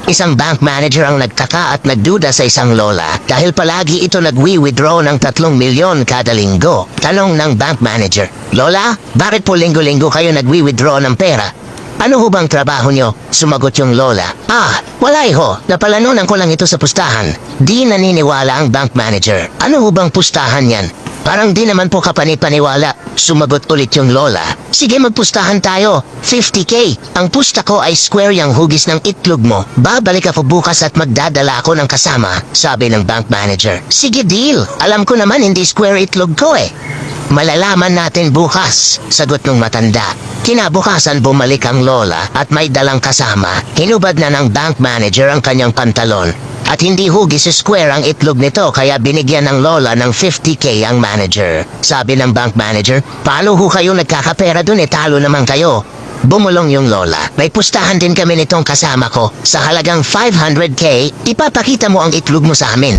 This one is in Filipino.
Isang bank manager ang nagtaka at nagduda sa isang lola dahil palagi ito nagwi-withdraw ng 3 milyon kada linggo. Tanong ng bank manager, "Lola, bakit po linggo-linggo kayo nagwi-withdraw ng pera? Ano ho bang trabaho nyo?" Sumagot yung lola, "Wala ho, napalanunan ko lang ito sa pustahan." Di naniniwala ang bank manager. "Ano ho bang pustahan yan? Parang di naman po kapanipaniwala." Sumagot ulit yung lola, "Sige, magpustahan tayo. 50K. Ang pusta ko ay square yung hugis ng itlog mo. Babalik ako bukas at magdadala ako ng kasama." Sabi ng bank manager. "Sige, deal. Alam ko naman hindi square itlog ko eh." "Malalaman natin bukas," sagot ng matanda. Kinabukasan bumalik ang lola at may dalang kasama. Hinubad na ng bank manager ang kanyang pantalon. At hindi hugis square ang itlog nito kaya binigyan ng lola ng 50K ang manager. Sabi ng bank manager, "Paano ho kayo nagkakapera dun, talo naman kayo?" Bumulong yung lola. "May pustahan din kami nitong kasama ko. Sa halagang 500K, ipapakita mo ang itlog mo sa amin."